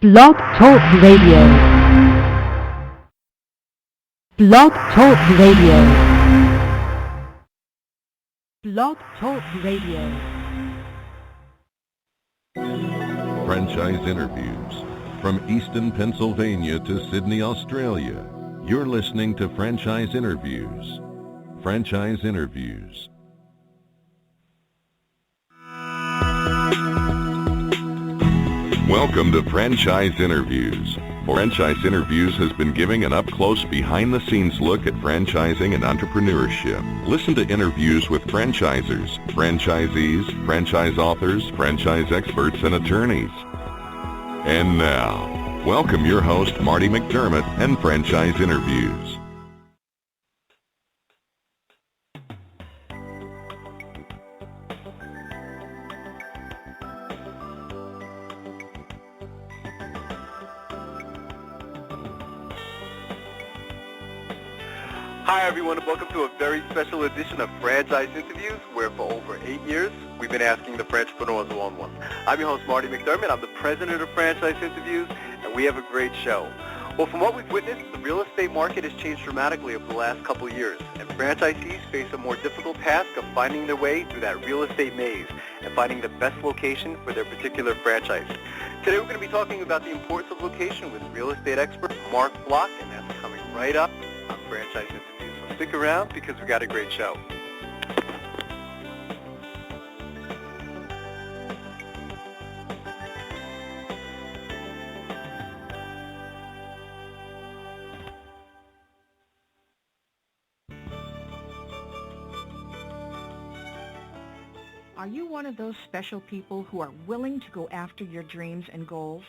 Blog Talk Radio. Blog Talk Radio. Blog Talk Radio. Franchise interviews. From Easton, Pennsylvania to Sydney, Australia. You're listening to Franchise Interviews. Franchise Interviews. Welcome to Franchise Interviews. Franchise Interviews has been giving an up-close, behind-the-scenes look at franchising and entrepreneurship. Listen to interviews with franchisers, franchisees, franchise authors, franchise experts, and attorneys. And now, welcome your host, Marty McDermott, and Franchise Interviews. Hi everyone, and welcome to a very special edition of Franchise Interviews, where for over 8 years, we've been asking the entrepreneurs one-on-one. I'm your host, Marty McDermott. I'm the president of Franchise Interviews, and we have a great show. Well, from what we've witnessed, the real estate market has changed dramatically over the last couple of years, and franchisees face a more difficult task of finding their way through that real estate maze and finding the best location for their particular franchise. Today we're going to be talking about the importance of location with real estate expert Mark Block, and that's coming right up on Franchise Interviews. So stick around because we got a great show. Are you one of those special people who are willing to go after your dreams and goals?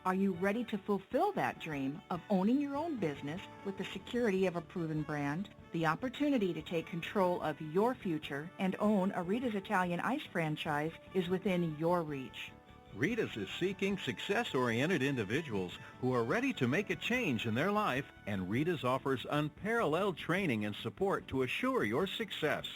Are you ready to fulfill that dream of owning your own business with the security of a proven brand? The opportunity to take control of your future and own a Rita's Italian Ice franchise is within your reach. Rita's is seeking success-oriented individuals who are ready to make a change in their life, and Rita's offers unparalleled training and support to assure your success.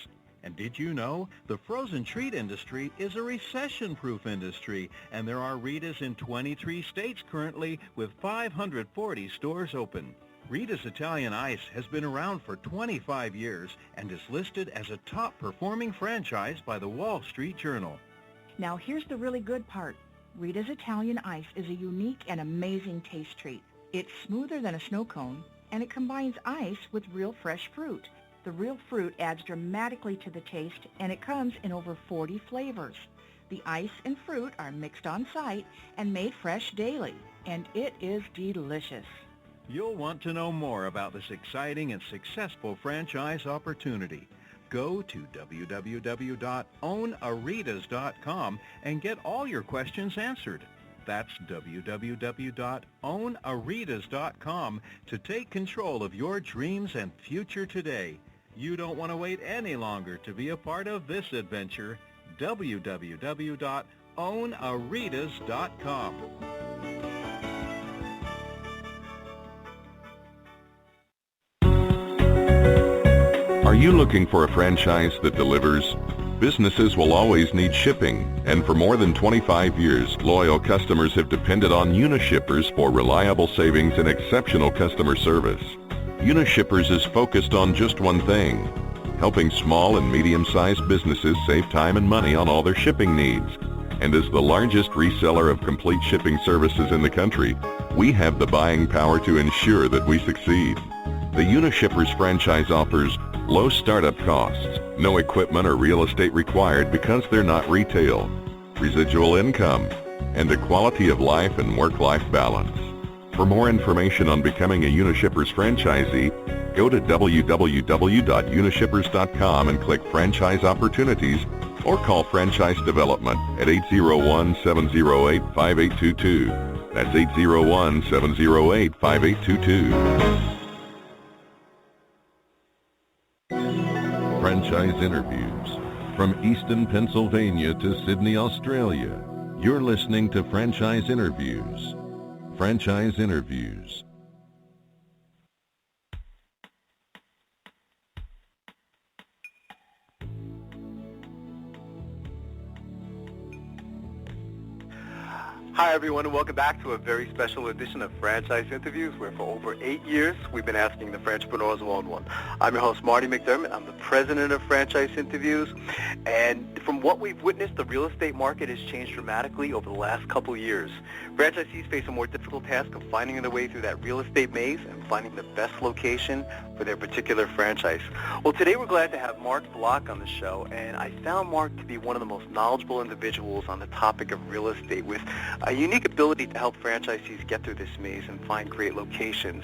And did you know the frozen treat industry is a recession-proof industry, and there are Rita's in 23 states currently with 540 stores open. Rita's Italian Ice has been around for 25 years and is listed as a top-performing franchise by the Wall Street Journal. Now here's the really good part. Rita's Italian Ice is a unique and amazing taste treat. It's smoother than a snow cone, and it combines ice with real fresh fruit. The real fruit adds dramatically to the taste, and it comes in over 40 flavors. The ice and fruit are mixed on site and made fresh daily, and it is delicious. You'll want to know more about this exciting and successful franchise opportunity. Go to www.ownaritas.com and get all your questions answered. That's www.ownaritas.com to take control of your dreams and future today. You don't want to wait any longer to be a part of this adventure. www.ownaritas.com. Are you looking for a franchise that delivers? Businesses will always need shipping, and for more than 25 years, loyal customers have depended on Unishippers for reliable savings and exceptional customer service. Unishippers is focused on just one thing, helping small and medium-sized businesses save time and money on all their shipping needs. And as the largest reseller of complete shipping services in the country, we have the buying power to ensure that we succeed. The Unishippers franchise offers low startup costs, no equipment or real estate required because they're not retail, residual income, and a quality of life and work-life balance. For more information on becoming a Unishippers franchisee, go to www.unishippers.com and click Franchise Opportunities, or call Franchise Development at 801-708-5822. That's 801-708-5822. Franchise Interviews. From Easton, Pennsylvania to Sydney, Australia. You're listening to Franchise Interviews. Franchise Interviews. Hi, everyone, and welcome back to a very special edition of Franchise Interviews, where for over 8 years, we've been asking the Franchpreneurs one-on-one. I'm your host, Marty McDermott. I'm the president of Franchise Interviews, and from what we've witnessed, the real estate market has changed dramatically over the last couple of years. Franchisees face a more difficult task of finding their way through that real estate maze and finding the best location for their particular franchise. Well, today we're glad to have Mark Block on the show, and I found Mark to be one of the most knowledgeable individuals on the topic of real estate, with a unique ability to help franchisees get through this maze and find great locations.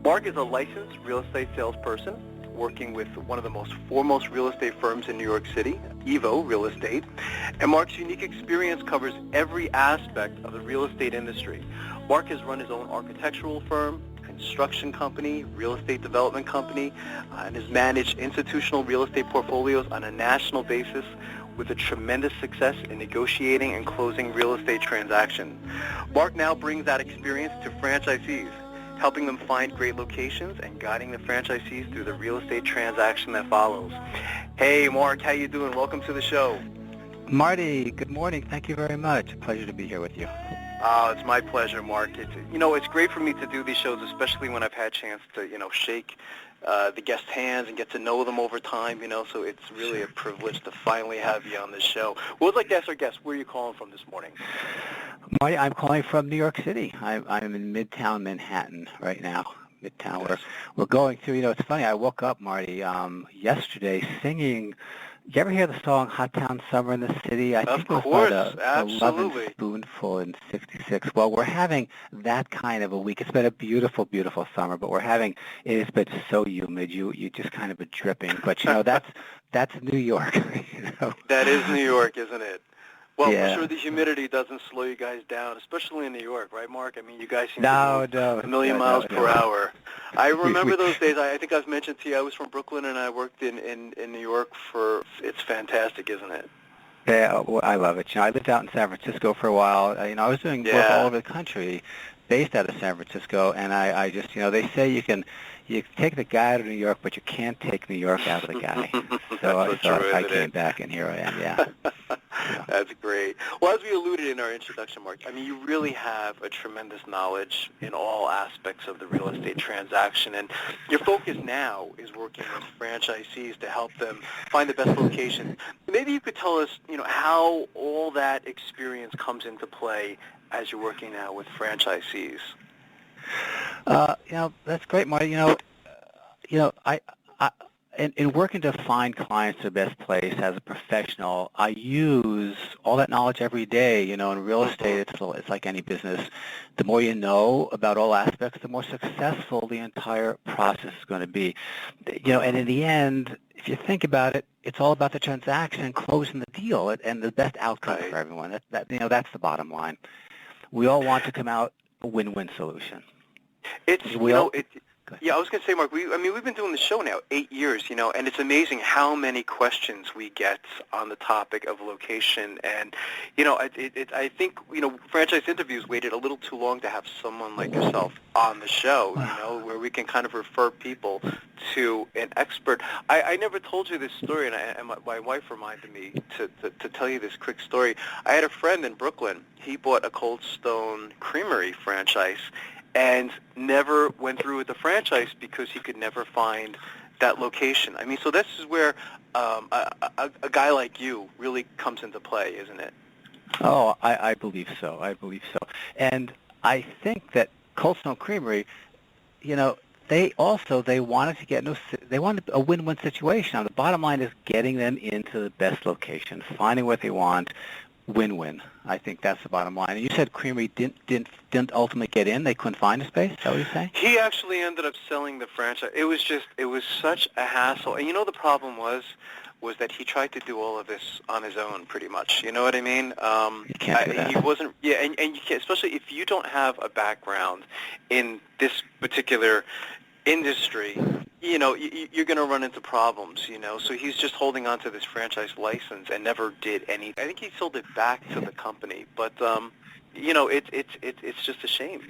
Mark is a licensed real estate salesperson working with one of the most foremost real estate firms in New York City, Evo Real Estate, and Mark's unique experience covers every aspect of the real estate industry. Mark has run his own architectural firm, construction company, real estate development company, and has managed institutional real estate portfolios on a national basis with a tremendous success in negotiating and closing real estate transactions. Mark now brings that experience to franchisees, helping them find great locations and guiding the franchisees through the real estate transaction that follows. Hey, Mark, how you doing? Welcome to the show. Marty, good morning. Thank you very much. A pleasure to be here with you. It's my pleasure, Mark. It's great for me to do these shows, especially when I've had a chance to, shake the guests' hands and get to know them over time, so it's really a privilege to finally have you on the show. Well, I'd like to ask our guests, where are you calling from this morning? Marty, I'm calling from New York City. I'm in Midtown Manhattan right now. Midtown. We're going through, it's funny, I woke up, Marty, yesterday singing. You ever hear the song Hot Town Summer in the City? I think it was absolutely. 11 Spoonful in 66. Well, we're having that kind of a week. It's been a beautiful, beautiful summer, but it has been so humid. You just kind of been dripping. But, that's New York. That is New York, isn't it? Well, yeah. I'm sure the humidity doesn't slow you guys down, especially in New York, right, Mark? I mean, you guys seem to go a million miles per hour. I remember those days. I think I've mentioned to you, I was from Brooklyn, and I worked in New York it's fantastic, isn't it? Yeah, well, I love it. I lived out in San Francisco for a while. I was doing work all over the country, based out of San Francisco, and I just, they say you take the guy out of New York, but you can't take New York out of the guy. So I came back, and here I am, yeah. That's great. Well, as we alluded in our introduction, Mark, I mean, you really have a tremendous knowledge in all aspects of the real estate transaction, and your focus now is working with franchisees to help them find the best location. Maybe you could tell us, how all that experience comes into play as you're working now with franchisees. That's great, Marty. In working to find clients the best place as a professional, I use all that knowledge every day. In real estate, it's like any business. The more you know about all aspects, the more successful the entire process is going to be. And in the end, if you think about it, it's all about the transaction and closing the deal and the best outcome for everyone. That's the bottom line. We all want to come out a win-win solution. I was going to say, Mark, we've been doing the show now 8 years, and it's amazing how many questions we get on the topic of location. And, I think, Franchise Interviews waited a little too long to have someone like yourself on the show, where we can kind of refer people to an expert. I never told you this story, and my wife reminded me to tell you this quick story. I had a friend in Brooklyn. He bought a Cold Stone Creamery franchise and never went through with the franchise because he could never find that location. I mean, so this is where a guy like you really comes into play, isn't it? Oh, I believe so. And I think that Cold Stone Creamery, they wanted a win-win situation. Now, the bottom line is getting them into the best location, finding what they want, win-win. I think that's the bottom line. And you said Creamery didn't ultimately get in. They couldn't find a space. Is that what you're saying? He actually ended up selling the franchise. It was such a hassle. And the problem was that he tried to do all of this on his own, pretty much. You know what I mean? You can't do that. He wasn't. Yeah, and you can't, especially if you don't have a background in this particular industry. You're going to run into problems, So he's just holding on to this franchise license and never did anything. I think he sold it back to the company, but it's just a shame,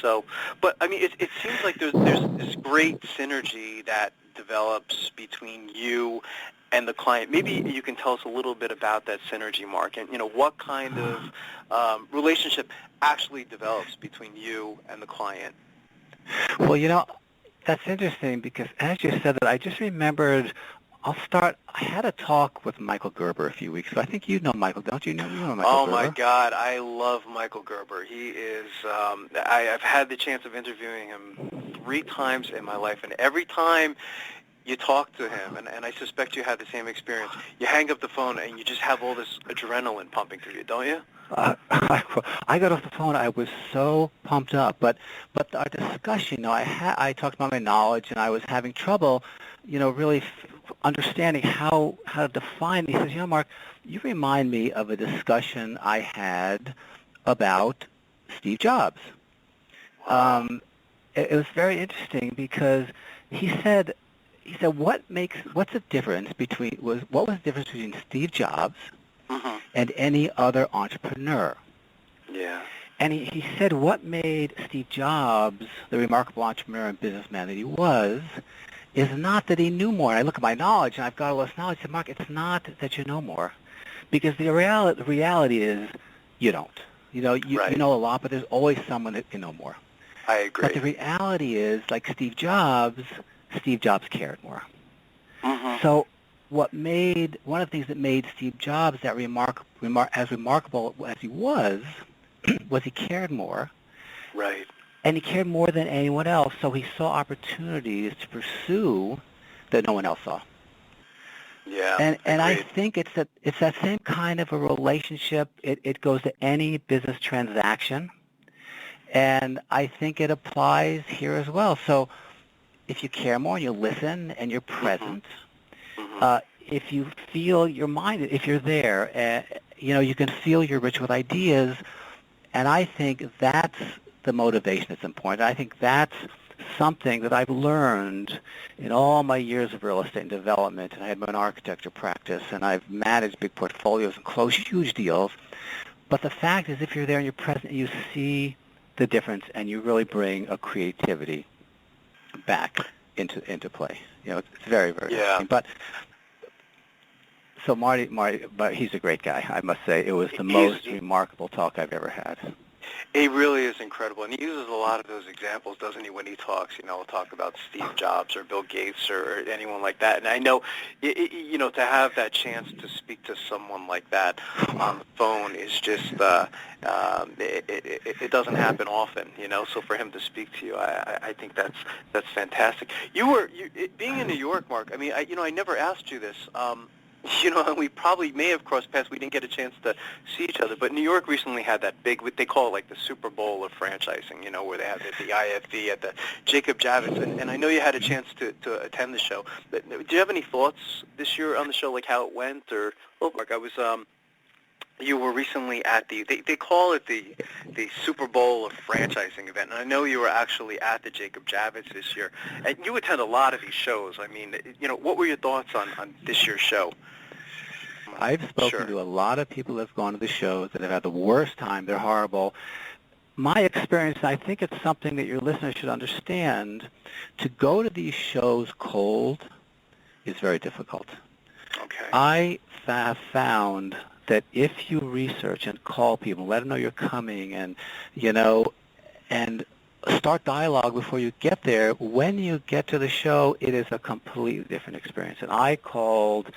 So, but I mean, it seems like there's this great synergy that develops between you and the client. Maybe you can tell us a little bit about that synergy, Mark, and what kind of relationship actually develops between you and the client. Well, that's interesting because as you said that, I just remembered. I had a talk with Michael Gerber a few weeks ago. I think you know Michael, don't you? You know Michael Gerber. Oh, my God. I love Michael Gerber. He is, I've had the chance of interviewing him 3 times in my life, and every time you talk to him, and I suspect you had the same experience, you hang up the phone and you just have all this adrenaline pumping through you, don't you? I got off the phone. I was so pumped up, but our discussion, I talked about my knowledge, and I was having trouble, really understanding how to define. He says, Mark, you remind me of a discussion I had about Steve Jobs. It was very interesting because he said, what was the difference between Steve Jobs and any other entrepreneur? Yeah. And he said what made Steve Jobs the remarkable entrepreneur and businessman that he was is not that he knew more. And I look at my knowledge, and I've got all this knowledge. I said, Mark, it's not that you know more, because the reality is you don't. You know a lot, but there's always someone that can know more. I agree. But the reality is, like Steve Jobs cared more. Mm-hmm. So one of the things that made Steve Jobs that as remarkable as he was he cared more. Right. And he cared more than anyone else, so he saw opportunities to pursue that no one else saw. Yeah. And I think it's that same kind of a relationship. It goes to any business transaction, and I think it applies here as well. So if you care more and you listen and you're present, if you feel your mind, if you're there, you can feel you're rich with ideas, and I think that's the motivation that's important. I think that's something that I've learned in all my years of real estate and development, and I had my architecture practice, and I've managed big portfolios and closed huge deals. But the fact is, if you're there and you're present, you see the difference, and you really bring a creativity back into play. It's very, very interesting. But so Marty, but he's a great guy, I must say. It was the most remarkable talk I've ever had. He really is incredible, and he uses a lot of those examples, doesn't he, when he talks? He'll talk about Steve Jobs or Bill Gates or anyone like that. And I know, to have that chance to speak to someone like that on the phone is just, it doesn't happen often, So for him to speak to you, I think that's fantastic. Being in New York, Mark. I mean, I never asked you this. And we probably may have crossed paths. We didn't get a chance to see each other. But New York recently had that big, what they call it like the Super Bowl of franchising, where they have the IFV at the Jacob Javits. And I know you had a chance to attend the show. But do you have any thoughts this year on the show, like how it went? Mark, I was... You were recently at they call it the Super Bowl of franchising event, and I know you were actually at the Jacob Javits this year, and you attend a lot of these shows. I mean, what were your thoughts on this year's show? I've spoken to a lot of people that have gone to the shows that have had the worst time. They're horrible. My experience, and I think it's something that your listeners should understand, to go to these shows cold is very difficult. Okay. I have found that if you research and call people, let them know you're coming, and and start dialogue before you get there, when you get to the show, it is a completely different experience. And I called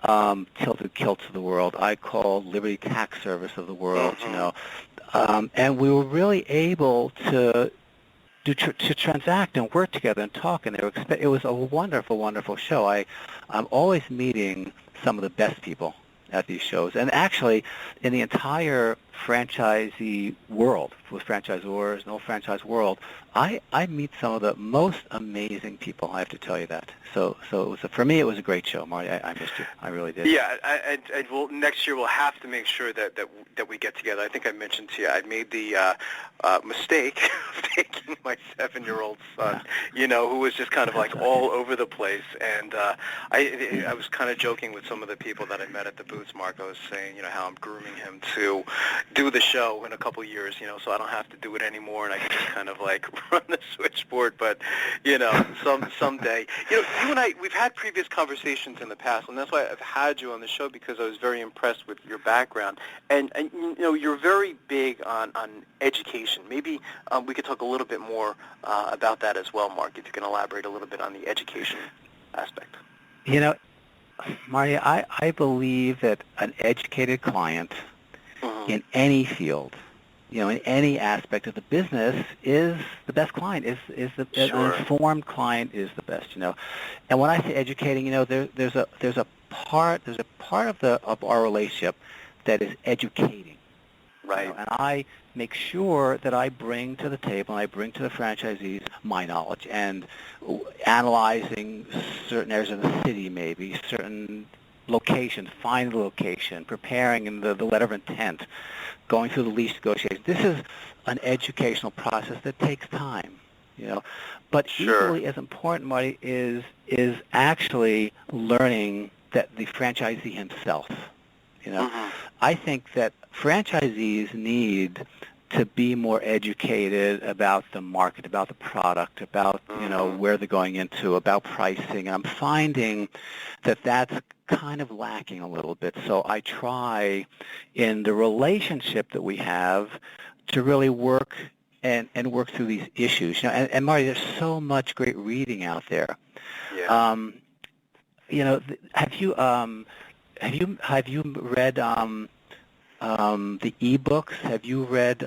Tilted Kilts of the world. I called Liberty Tax Service of the world. And we were really able to transact and work together and talk, and it was a wonderful, wonderful show. I'm always meeting some of the best people at these shows, and actually in the entire franchisee world, with franchisors, no franchise world, I meet some of the most amazing people. I have to tell you that. So it was for me, it was a great show, Marty. I missed you. I really did. Yeah, well, next year we'll have to make sure that we get together. I think I mentioned to you I made the mistake of taking my 7-year-old son, who was just kind of like all over the place, and I was kind of joking with some of the people that I met at the booths, Mark. I was saying, how I'm grooming him to, do the show in a couple years, so I don't have to do it anymore, and I can just kind of like run the switchboard. But someday, you and I, we've had previous conversations in the past, and that's why I've had you on the show, because I was very impressed with your background, and you're very big on education. Maybe we could talk a little bit more about that as well, Mark, if you can elaborate a little bit on the education aspect. Marty, I believe that an educated client in any field, in any aspect of the business, is the best client. An informed client is the best. And when I say educating, there's a part of our relationship that is educating. Right. And I make sure that I bring to the table, and I bring to the franchisees my knowledge, and analyzing certain areas of the city, maybe certain locations, finding the location, preparing the letter of intent, going through the lease negotiations. This is an educational process that takes time, But equally as important, Marty, is actually learning that the franchisee himself. I think that franchisees need to be more educated about the market, about the product, about where they're going into, about pricing. And I'm finding that that's kind of lacking a little bit. So I try in the relationship that we have to really work and work through these issues. And Marty, there's so much great reading out there. Yeah. Have you read the e-books? Have you read?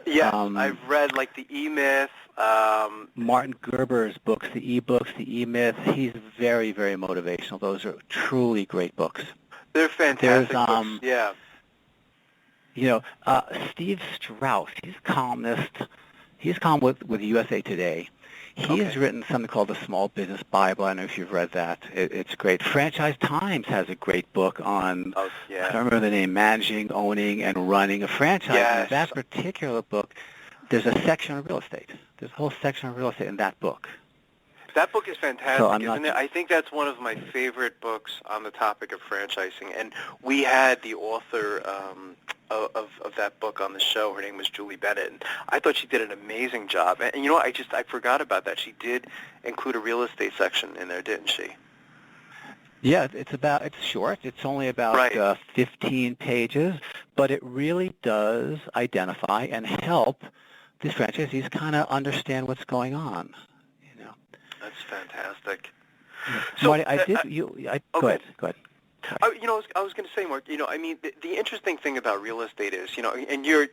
Yes, I've read like the E-Myth. Martin Gerber's books, the e-books, the E-Myth. He's very, very motivational. Those are truly great books. They're fantastic books. Yeah. Steve Strauss. He's a columnist. He's a columnist with USA Today. He has written something called the Small Business Bible. I don't know if you've read that. It's great. Franchise Times has a great book on, I don't remember the name, managing, owning, and running a franchise. Yes. And in that particular book, there's a section on real estate. There's a whole section on real estate in that book. That book is fantastic, so isn't it? I think that's one of my favorite books on the topic of franchising. And we had the author of that book on the show. Her name was Julie Bennett, and I thought she did an amazing job. And I forgot about that. She did include a real estate section in there, didn't she? Yeah, it's short. It's only about 15 pages, but it really does identify and help these franchisees kind of understand what's going on. That's fantastic. So, Marty, go ahead. I was going to say, Mark, the interesting thing about real estate is, and you're,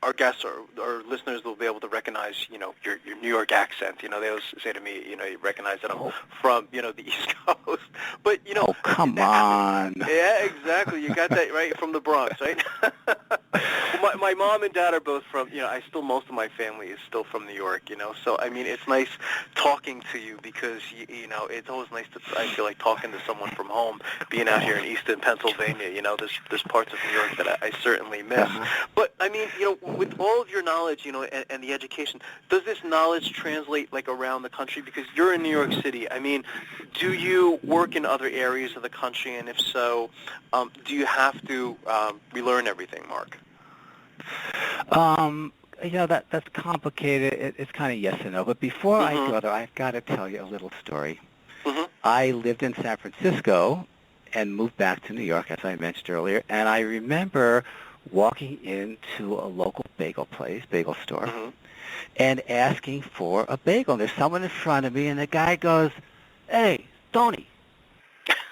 our guests or listeners will be able to recognize, your New York accent. They always say to me, you recognize that I'm from, the East Coast. But, Oh, come on. Yeah, exactly. You got that right from the Bronx, right? my mom and dad are both from, most of my family is still from New York, So, it's nice talking to you because, it's always nice I feel like talking to someone from home, being out here in Easton, Pennsylvania, there's parts of New York that I certainly miss. But, with all of your knowledge, and the education, does this knowledge translate like around the country? Because you're in New York City. Do you work in other areas of the country? And if so, do you have to relearn everything, Mark? That's complicated. It's kind of yes and no. But before I go there, I've got to tell you a little story. I lived in San Francisco and moved back to New York, as I mentioned earlier. And I remember walking into a local bagel store, and asking for a bagel. And there's someone in front of me, and the guy goes, "Hey, Tony,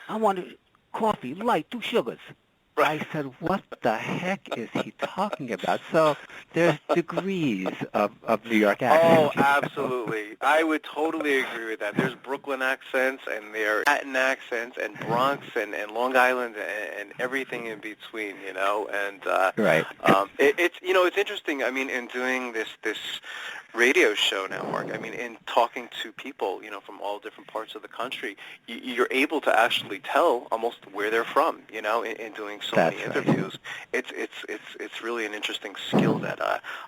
I want a coffee, light, 2 sugars." I said, what the heck is he talking about? So there's degrees of New York accents. Oh, absolutely. I would totally agree with that. There's Brooklyn accents, and there are Manhattan accents, and Bronx, and Long Island, and everything in between, And right. It's interesting. In doing this radio show now, Mark, in talking to people, from all different parts of the country, you're able to actually tell almost where they're from, in doing so many interviews. Right. It's really an interesting skill that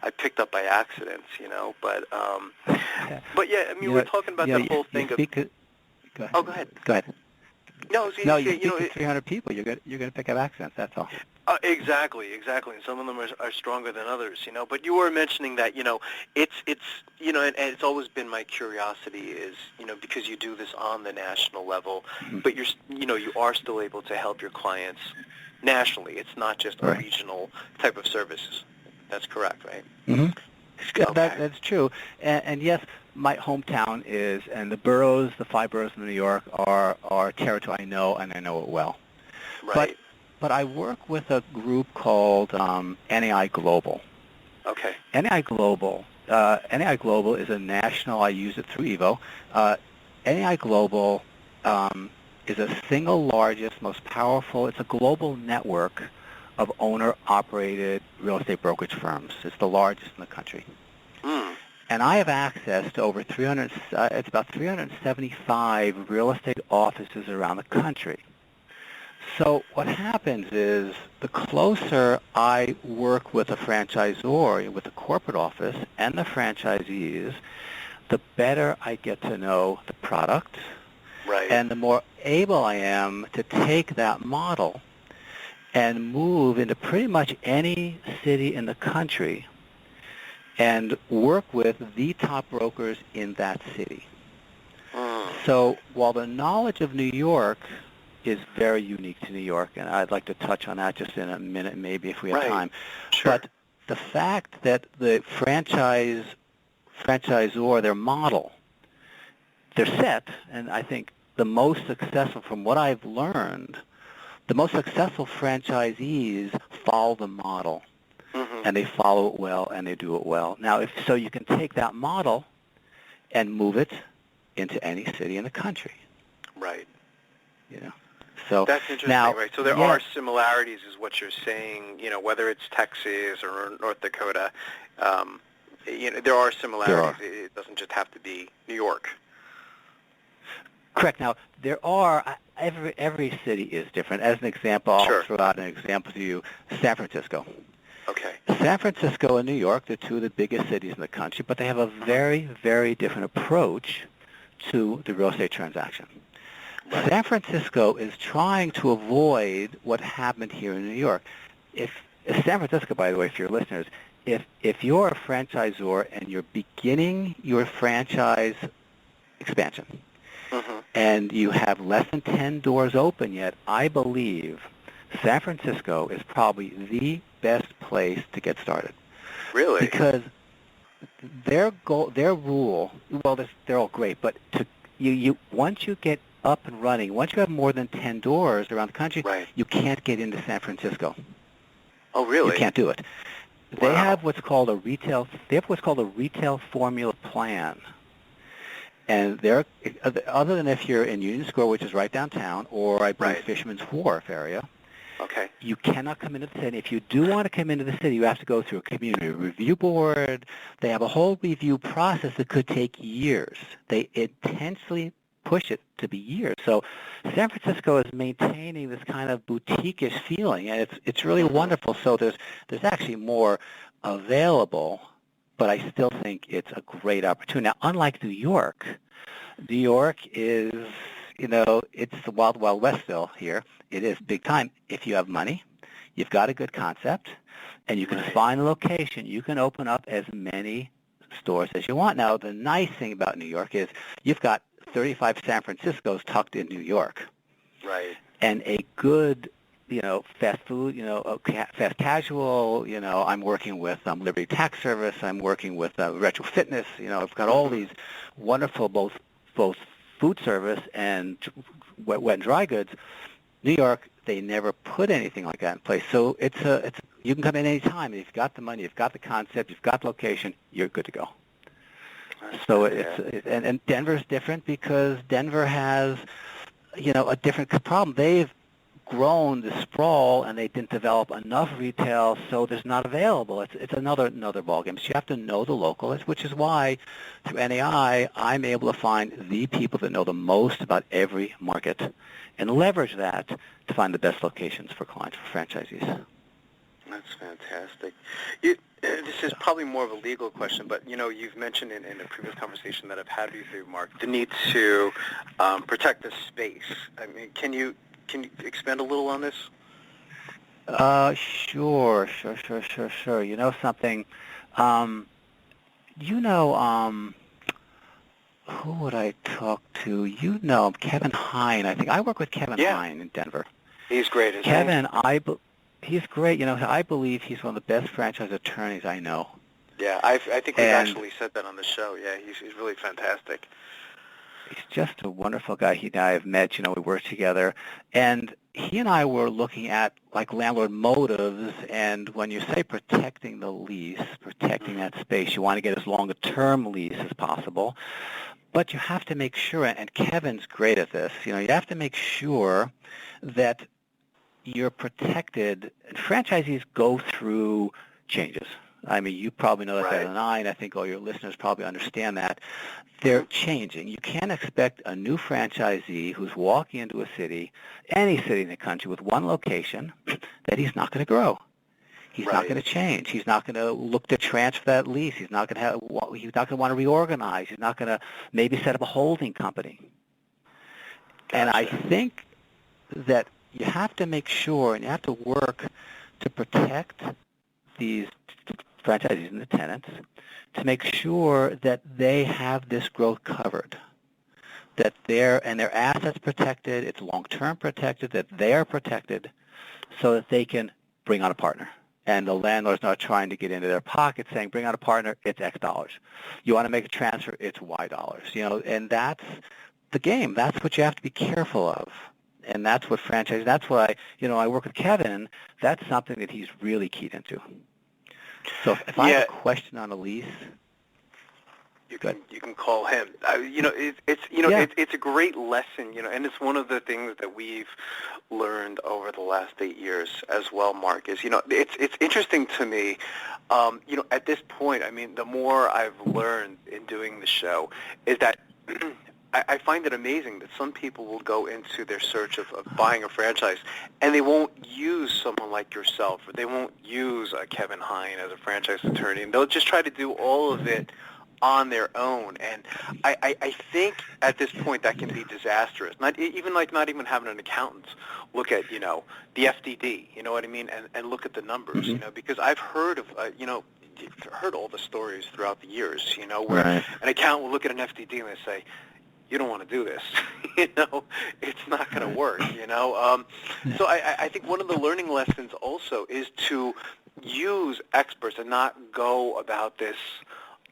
I picked up by accident, but yeah, we're talking about the whole thing of... Go ahead. Oh, go ahead. Go ahead. No, see, No, see, you you speak know, to 300 people, you're going to pick up accents, that's all. exactly, exactly. And some of them are stronger than others, you know. But you were mentioning that, you know, it's you know, and it's always been my curiosity is, you know, because you do this on the national level, but you know, you are still able to help your clients nationally. It's not just a Right. regional type of service. That's correct, right? Mm-hmm. Okay. That's true. And yes, my hometown is, and the boroughs, the 5 boroughs in New York are territory I know, and I know it well. Right. But I work with a group called NAI Global. Okay. NAI Global is a national, I use it through Evo. NAI Global is the single largest, most powerful, it's a global network of owner-operated real estate brokerage firms. It's the largest in the country. Mm. And I have access to over it's about 375 real estate offices around the country. So what happens is the closer I work with a franchisor, with the corporate office and the franchisees, the better I get to know the product, Right. and the more able I am to take that model and move into pretty much any city in the country and work with the top brokers in that city. Mm. So while the knowledge of New York is very unique to New York, and I'd like to touch on that just in a minute maybe if we have Right. time. Sure. But the fact that the franchisor, their model, they're set, and I think the most successful, from what I've learned, the most successful franchisees follow the model, Mm-hmm. and they follow it well, and they do it well. Now, so you can take that model and move it into any city in the country. Right. You know, so That's interesting, now, right? So there yes, are similarities, is what you're saying. You know, whether it's Texas or North Dakota, you know, there are similarities. It doesn't just have to be New York. correct. Now, there are every city is different. As an example, I'll Sure. throw out an example to you: San Francisco. Okay. San Francisco and New York, they're two of the biggest cities in the country, but they have a very, very different approach to the real estate transaction. Right. San Francisco is trying to avoid what happened here in New York. If San Francisco, by the way, for your listeners, if you're a franchisor and you're beginning your franchise expansion Mm-hmm. and you have less than 10 doors open yet, I believe San Francisco is probably the best place to get started. Really? Because their rule, well, they're all great, but you once you get up and running, once you have more than 10 doors around the country, Right. you can't get into San Francisco. Oh, really? You can't do it. Wow. They have what's called a retail formula plan. And they're, other than if you're in Union Square, which is right downtown, or I believe Right. Fisherman's Wharf area, Okay. you cannot come into the city. If you do want to come into the city, you have to go through a community review board. They have a whole review process that could take years. They intentionally push it to be years. So San Francisco is maintaining this kind of boutique-ish feeling, and it's really wonderful. So there's actually more available, but I still think it's a great opportunity. Now, unlike New York is, you know, it's the wild, wild west still here. It is big time. If you have money, you've got a good concept, and you can Right. find a location, you can open up as many stores as you want. Now, the nice thing about New York is you've got 35 San Franciscos tucked in New York, Right. and a good, you know, fast food, you know, fast casual, you know, I'm working with Liberty Tax Service, I'm working with Retro Fitness, you know, I've got all these wonderful both food service and wet and dry goods. New York, they never put anything like that in place. So it's you can come in any time. If you've got the money, you've got the concept, you've got the location, you're good to go. So and Denver's different because Denver has, you know, a different problem. They've grown the sprawl and they didn't develop enough retail, so there's not available. It's another ballgame. So you have to know the local, which is why through NAI I'm able to find the people that know the most about every market and leverage that to find the best locations for clients, for franchisees. That's fantastic. This is probably more of a legal question, but you've mentioned in a previous conversation that I've had with you, Mark, the need to protect the space. I mean, can you expand a little on this? Sure. You know something? Who would I talk to? Kevin Hine. I think I work with Kevin Hine in Denver. He's great, isn't Kevin, he's great. I believe he's one of the best franchise attorneys I know. Yeah, I think we've actually said that on the show. Yeah, he's really fantastic. He's just a wonderful guy. He and I have met. We work together, and he and I were looking at like landlord motives. And when you say protecting the lease, protecting that space, you want to get as long a term lease as possible. But you have to make sure, and Kevin's great at this. You have to make sure that you're protected. Franchisees go through changes. I mean, you probably know that better than I, and I think all your listeners probably understand that. They're changing. You can't expect a new franchisee who's walking into a city, any city in the country, with one location, that he's not going to grow. He's not going to change. He's not going to look to transfer that lease. He's not going to want to reorganize. He's not going to maybe set up a holding company. Gotcha. And I think that you have to make sure, and you have to work to protect these franchisees and the tenants, to make sure that they have this growth covered, that their assets protected, it's long-term protected, that they are protected, so that they can bring on a partner. And the landlord's not trying to get into their pocket saying, bring on a partner, it's X dollars. You want to make a transfer, it's Y dollars. And that's the game. That's what you have to be careful of. And that's what that's why, I work with Kevin. That's something that he's really keyed into. So if I have a question on a lease, you can call him. It's a great lesson, and it's one of the things that we've learned over the last 8 years as well, Mark, is, it's interesting to me, at this point, I mean, the more I've learned in doing the show is that I find it amazing that some people will go into their search of buying a franchise and they won't use someone like yourself, or they won't use Kevin Hine as a franchise attorney, and they'll just try to do all of it on their own. And I think at this point that can be disastrous. Not even having an accountant look at, the FDD, you know what I mean, and look at the numbers, because I've heard of, heard all the stories throughout the years, where an accountant will look at an FDD and they say, you don't want to do this, it's not going to work, So I think one of the learning lessons also is to use experts and not go about this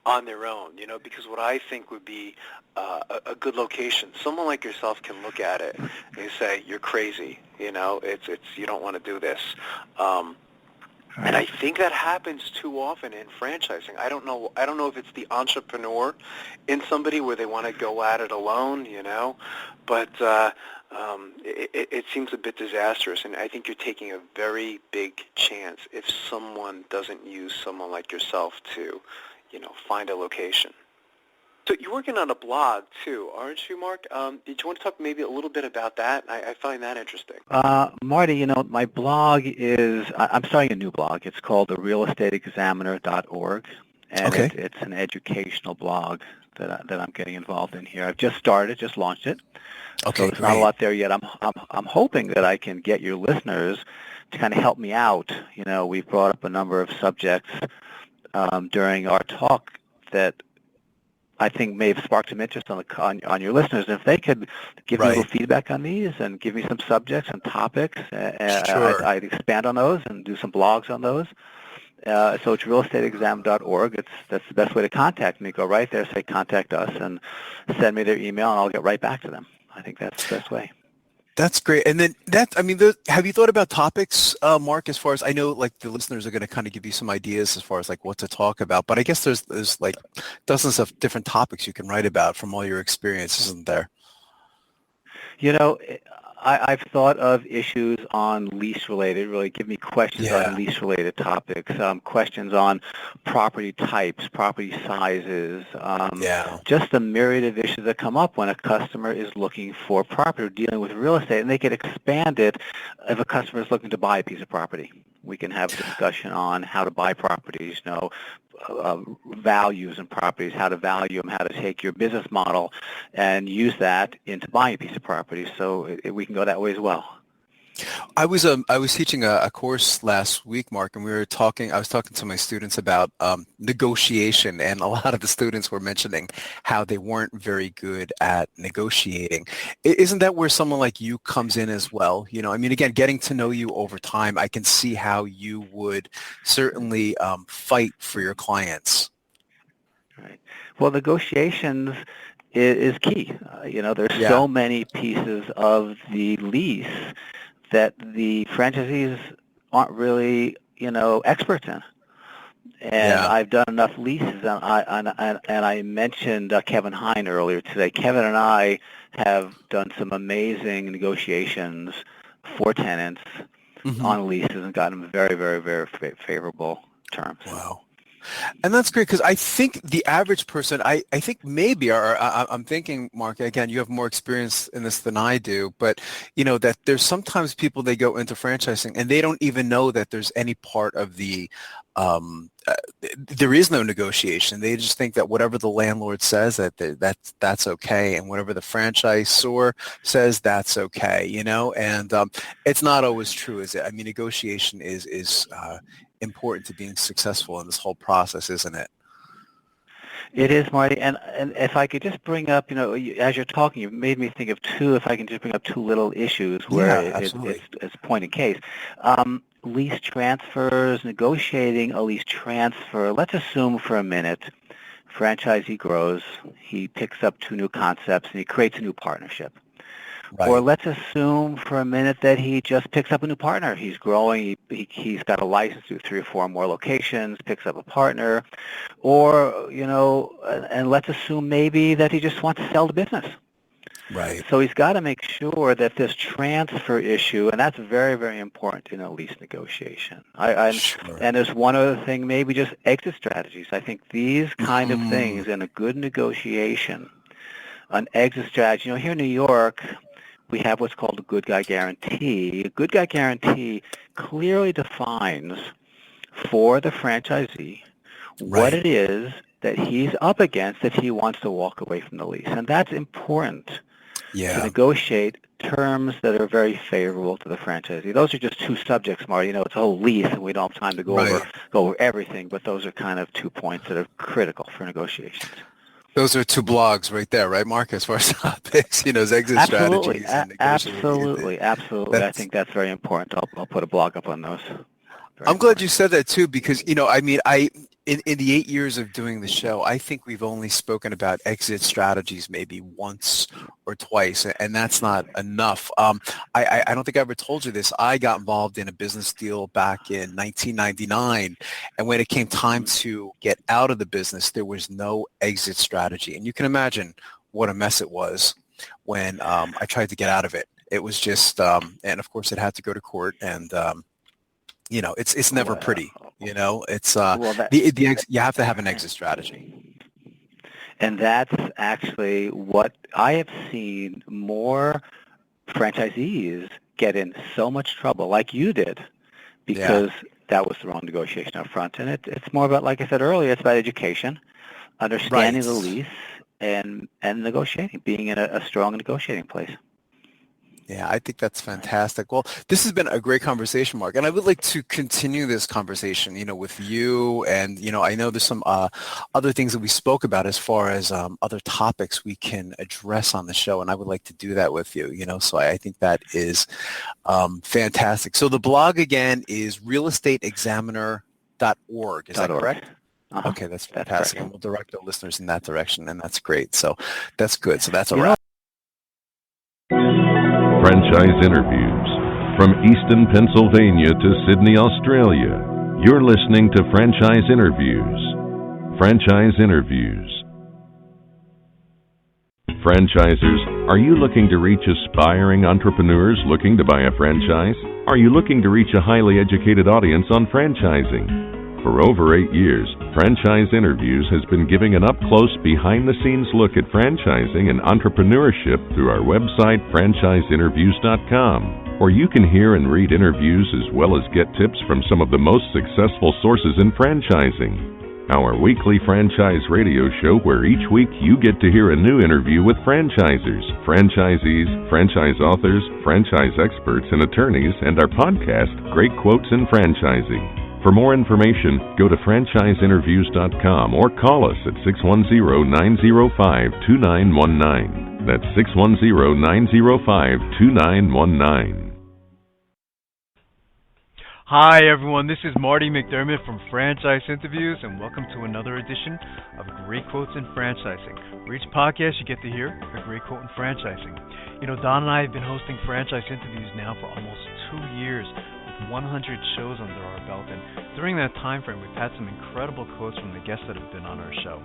on their own, because what I think would be a good location, someone like yourself can look at it and say, you're crazy, it's you don't want to do this. And I think that happens too often in franchising. I don't know if it's the entrepreneur in somebody where they want to go at it alone, but it seems a bit disastrous. And I think you're taking a very big chance if someone doesn't use someone like yourself to, find a location. So you're working on a blog too, aren't you, Mark? Did you want to talk maybe a little bit about that? I find that interesting. Marty, my blog is, I'm starting a new blog. It's called therealestateexaminer.org, and it's an educational blog that I'm getting involved in here. I've just launched it. Okay, so there's not a lot there yet. I'm hoping that I can get your listeners to kind of help me out. We've brought up a number of subjects during our talk that I think may have sparked some interest on your listeners. And if they could give me a little feedback on these and give me some subjects and topics, I'd expand on those and do some blogs on those. So it's realestateexam.org. That's the best way to contact me. Go right there, say contact us, and send me their email, and I'll get right back to them. I think that's the best way. That's great. And then have you thought about topics, Mark, as far as, I know like the listeners are going to kind of give you some ideas as far as like what to talk about, but I guess there's like dozens of different topics you can write about from all your experience, isn't there? I've thought of issues on lease-related, really give me questions on lease-related topics, questions on property types, property sizes, just a myriad of issues that come up when a customer is looking for property, dealing with real estate, and they could expand it if a customer is looking to buy a piece of property. We can have a discussion on how to buy properties, values and properties, how to value them, how to take your business model and use that into buying a piece of property. So we can go that way as well. I was teaching a course last week, Mark, and I was talking to my students about negotiation, and a lot of the students were mentioning how they weren't very good at negotiating. Isn't that where someone like you comes in as well? I mean, again, getting to know you over time, I can see how you would certainly fight for your clients. Right. Well, negotiations is key. There's so many pieces of the lease that the franchisees aren't really, experts in. And I've done enough leases, and I mentioned Kevin Hine earlier today. Kevin and I have done some amazing negotiations for tenants on leases and gotten them very, very, very favorable terms. Wow. And that's great, because I think the average person, I think maybe, or I'm thinking, Mark, again, you have more experience in this than I do, but, that there's sometimes people, they go into franchising and they don't even know that there's any part of the, there is no negotiation. They just think that whatever the landlord says, that's okay, and whatever the franchisor says, that's okay, and it's not always true, is it? I mean, negotiation is important to being successful in this whole process, isn't it? It is, Marty, and if I could just bring up, as you're talking, you made me think of if I can just bring up two little issues where it's point in case. Lease transfers, negotiating a lease transfer. Let's assume for a minute, franchisee grows, he picks up 2 new concepts, and he creates a new partnership. Right. Or let's assume for a minute that he just picks up a new partner. He's growing. He's got a license to 3 or 4 more locations, picks up a partner. Or, and let's assume maybe that he just wants to sell the business. Right. So he's got to make sure that this transfer issue, and that's very, very important in a lease negotiation. Sure. And there's one other thing, maybe just exit strategies. I think these kind of things in a good negotiation, an exit strategy. Here in New York, we have what's called a good guy guarantee. A good guy guarantee clearly defines for the franchisee what it is that he's up against if he wants to walk away from the lease. And that's important to negotiate terms that are very favorable to the franchisee. Those are just 2 subjects, Marty. It's a whole lease, and we don't have time to go over everything, but those are kind of 2 points that are critical for negotiations. Those are 2 blogs right there, right, Mark, as far as topics, exit strategies. Absolutely. I think that's very important. I'll put a blog up on those. I'm glad you said that, too, because, I mean, in the 8 years of doing the show, I think we've only spoken about exit strategies maybe once or twice, and that's not enough. I don't think I ever told you this. I got involved in a business deal back in 1999, and when it came time to get out of the business, there was no exit strategy. And you can imagine what a mess it was when I tried to get out of it. It was just, and of course it had to go to court, and it's never pretty. It's you have to have an exit strategy. And that's actually what I have seen more franchisees get in so much trouble, like you did, because that was the wrong negotiation up front. And it's more about, like I said earlier, it's about education, understanding the lease, and negotiating, being in a strong negotiating place. Yeah, I think that's fantastic. Well, this has been a great conversation, Mark, and I would like to continue this conversation, with you. And, I know there's some other things that we spoke about as far as other topics we can address on the show, and I would like to do that with you, So I think that is fantastic. So the blog, again, is realestateexaminer.org. Is that correct? Okay, that's fantastic. And we'll direct our listeners in that direction, and that's great. So that's good. So that's a wrap. Franchise interviews. From Easton, Pennsylvania to Sydney, Australia, you're listening to Franchise Interviews. Franchise Interviews. Franchisers, are you looking to reach aspiring entrepreneurs looking to buy a franchise? Are you looking to reach a highly educated audience on franchising? For over 8 years, Franchise Interviews has been giving an up-close, behind-the-scenes look at franchising and entrepreneurship through our website, franchiseinterviews.com. where you can hear and read interviews as well as get tips from some of the most successful sources in franchising. Our weekly franchise radio show where each week you get to hear a new interview with franchisers, franchisees, franchise authors, franchise experts and attorneys, and our podcast, Great Quotes in Franchising. For more information, go to franchiseinterviews.com or call us at 610-905-2919. That's 610-905-2919. Hi everyone, this is Marty McDermott from Franchise Interviews, and welcome to another edition of Great Quotes in Franchising, where each podcast you get to hear a great quote in franchising. You know, Don and I have been hosting Franchise Interviews now for almost 2 years, with 100 shows under our belt, and during that time frame we've had some incredible quotes from the guests that have been on our show.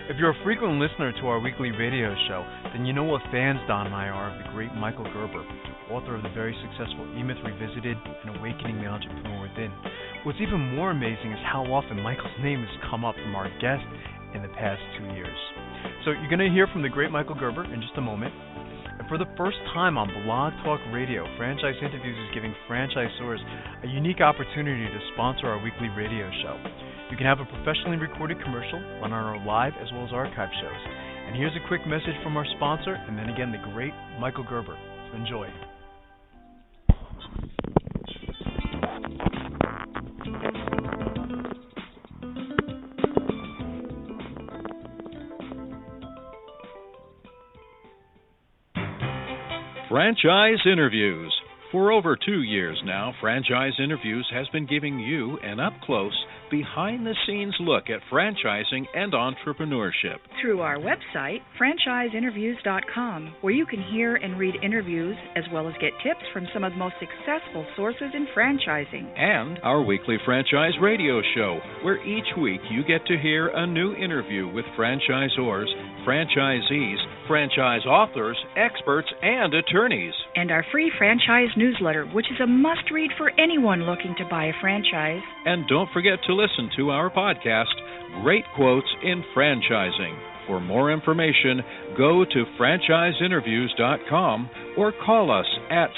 If you're a frequent listener to our weekly radio show, then you know what fans Don and I are of the great Michael Gerber, author of the very successful E-Myth Revisited and Awakening the Entrepreneur Within. What's even more amazing is how often Michael's name has come up from our guests in the past 2 years. So you're going to hear from the great Michael Gerber in just a moment. And for the first time on Blog Talk Radio, Franchise Interviews is giving franchisors a unique opportunity to sponsor our weekly radio show. You can have a professionally recorded commercial run on our live as well as archive shows. And here's a quick message from our sponsor, and then again the great Michael Gerber. Enjoy. Franchise Interviews. For over 2 years now, Franchise Interviews has been giving you an up-close, behind-the-scenes look at franchising and entrepreneurship. Through our website, franchiseinterviews.com, where you can hear and read interviews as well as get tips from some of the most successful sources in franchising. And our weekly franchise radio show, where each week you get to hear a new interview with franchisors, franchisees, franchise authors, experts, and attorneys. And our free franchise newsletter, which is a must-read for anyone looking to buy a franchise. And don't forget to listen to our podcast, Great Quotes in Franchising. For more information, go to franchiseinterviews.com or call us at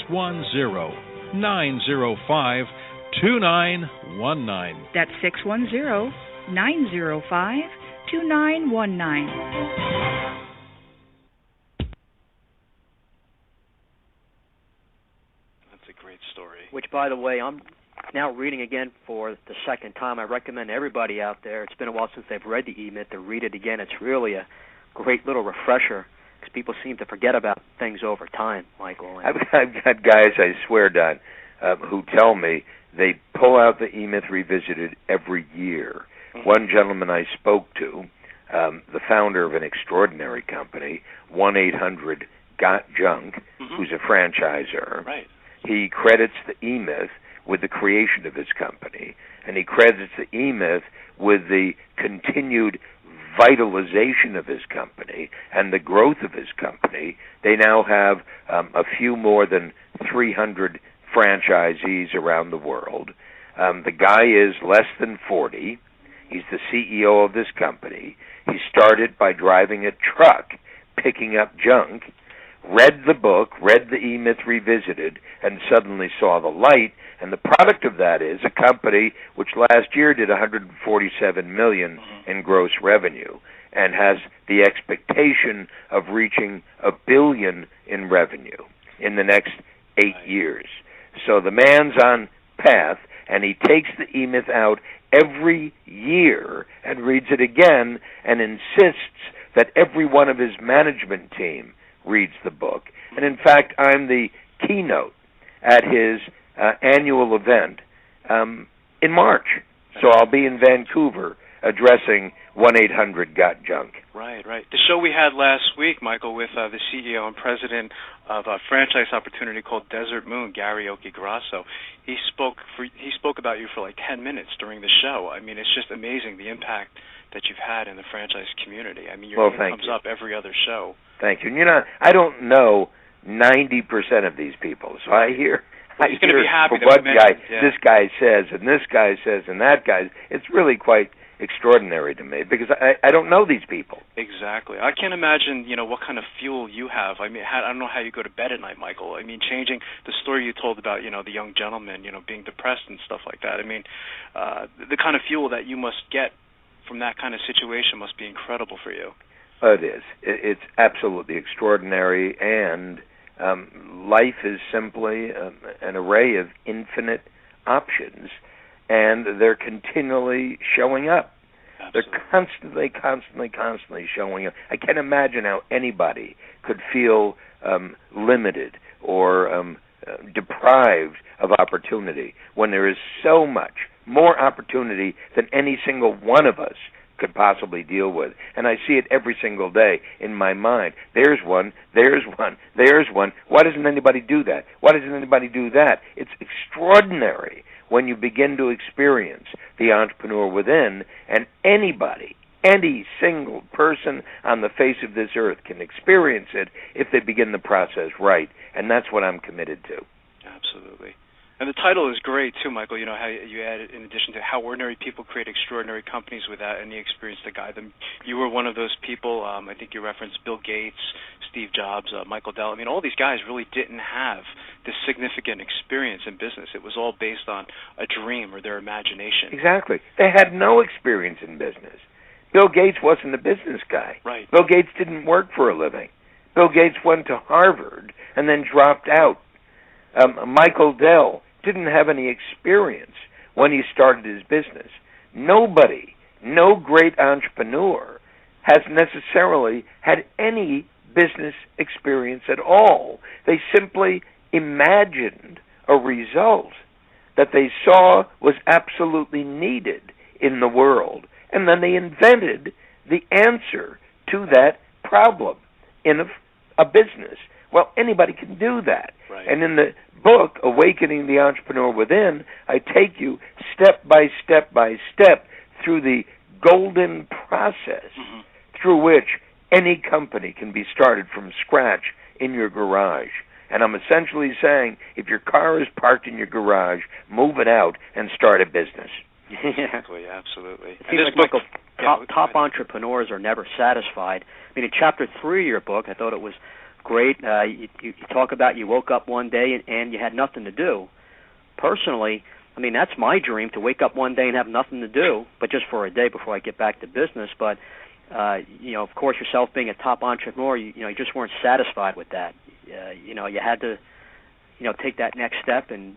610-905-2919. That's 610-905-2919. Which, by the way, I'm now reading again for the second time. I recommend everybody out there. It's been a while since they've read the E-Myth to read it again. It's really a great little refresher because people seem to forget about things over time, Michael. I've got guys, I swear, Don, who tell me they pull out the E-Myth Revisited every year. Mm-hmm. One gentleman I spoke to, the founder of an extraordinary company, 1-800-GOT-JUNK, mm-hmm. who's a franchisor. Right. He credits the E-Myth with the creation of his company, and he credits the E-Myth with the continued vitalization of his company and the growth of his company. They now have a few more than 300 franchisees around the world. The guy is less than 40. He's the CEO of this company. He started by driving a truck, picking up junk, read the book, read the E-Myth Revisited, and suddenly saw the light. And the product of that is a company which last year did $147 million in gross revenue and has the expectation of reaching $1 billion in revenue in the next 8 years. So the man's on path, and he takes the E-Myth out every year and reads it again and insists that every one of his management team reads the book. And in fact, I'm the keynote at his annual event in March. So I'll be in Vancouver addressing 1-800-GOT-JUNK. Right. The show we had last week, Michael, with the CEO and president of a franchise opportunity called Desert Moon, Gary Okigrasso, he spoke about you for like 10 minutes during the show. I mean, it's just amazing the impact that you've had in the franchise community. I mean, your name comes up every other show. Thank you. And, you know, I don't know 90% of these people, so I hear He's going to be happy what this guy says, and this guy says, and that guy. It's really quite extraordinary to me because I don't know these people. Exactly. I can't imagine, what kind of fuel you have. I mean, I don't know how you go to bed at night, Michael. I mean, changing the story you told about, the young gentleman, being depressed and stuff like that. I mean, the kind of fuel that you must get from that kind of situation must be incredible for you. It is. It's absolutely extraordinary, and life is simply an array of infinite options, and they're continually showing up. Absolutely. They're constantly showing up. I can't imagine how anybody could feel limited or deprived of opportunity when there is so much more opportunity than any single one of us could possibly deal with. And I see it every single day in my mind. There's one, there's one, there's one. Why doesn't anybody do that? Why doesn't anybody do that? It's extraordinary when you begin to experience the entrepreneur within, and anybody, any single person on the face of this earth can experience it if they begin the process right. And that's what I'm committed to. Absolutely. And the title is great, too, Michael. How you added, in addition to how ordinary people create extraordinary companies without any experience to guide them. You were one of those people. I think you referenced Bill Gates, Steve Jobs, Michael Dell. I mean, all these guys really didn't have this significant experience in business. It was all based on a dream or their imagination. Exactly. They had no experience in business. Bill Gates wasn't a business guy. Right. Bill Gates didn't work for a living. Bill Gates went to Harvard and then dropped out. Michael Dell didn't have any experience when he started his business. Nobody, no great entrepreneur, has necessarily had any business experience at all. They simply imagined a result that they saw was absolutely needed in the world, and then they invented the answer to that problem in a business. Well, anybody can do that. Right. And in the book, Awakening the Entrepreneur Within, I take you step by step through the golden process through which any company can be started from scratch in your garage. And I'm essentially saying, if your car is parked in your garage, move it out and start a business. Exactly, absolutely. It seems like, Michael, top entrepreneurs are never satisfied. I mean, in Chapter 3 of your book, I thought it was great. You talk about you woke up one day and you had nothing to do. Personally, I mean, that's my dream, to wake up one day and have nothing to do, but just for a day before I get back to business. But, of course, yourself being a top entrepreneur, you just weren't satisfied with that. You had to, take that next step and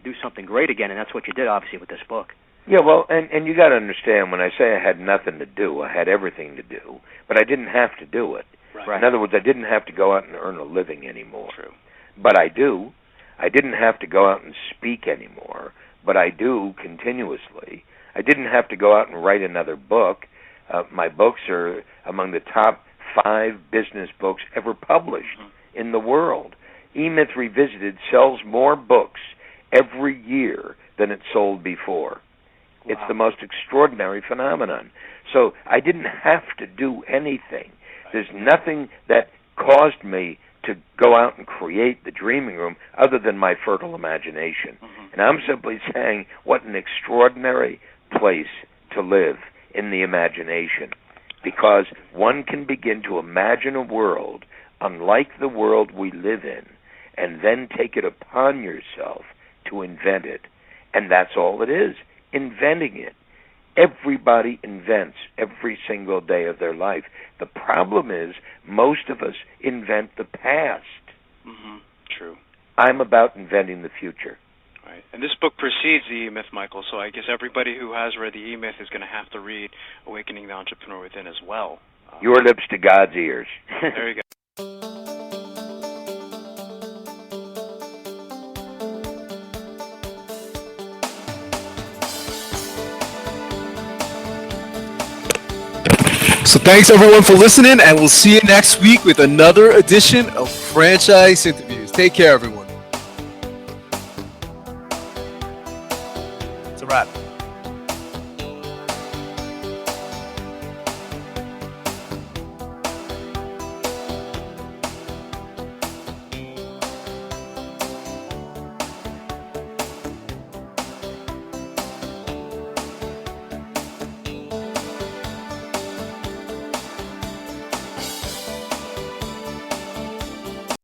do something great again, and that's what you did, obviously, with this book. Yeah, well, and you got to understand, when I say I had nothing to do, I had everything to do, but I didn't have to do it. Right. In other words, I didn't have to go out and earn a living anymore. True. But I do. I didn't have to go out and speak anymore, but I do continuously. I didn't have to go out and write another book. My books are among the top 5 business books ever published in the world. E-Myth Revisited sells more books every year than it sold before. Wow. It's the most extraordinary phenomenon. So I didn't have to do anything. There's nothing that caused me to go out and create the dreaming room other than my fertile imagination. And I'm simply saying, what an extraordinary place to live in the imagination, because one can begin to imagine a world unlike the world we live in, and then take it upon yourself to invent it. And that's all it is, inventing it. Everybody invents every single day of their life. The problem is, most of us invent the past. True. I'm about inventing the future. Right. And this book precedes the E-Myth, Michael, so I guess everybody who has read the E-Myth is going to have to read Awakening the Entrepreneur Within as well. Your lips to God's ears. There you go. So thanks everyone for listening, and we'll see you next week with another edition of Franchise Interviews. Take care, everyone.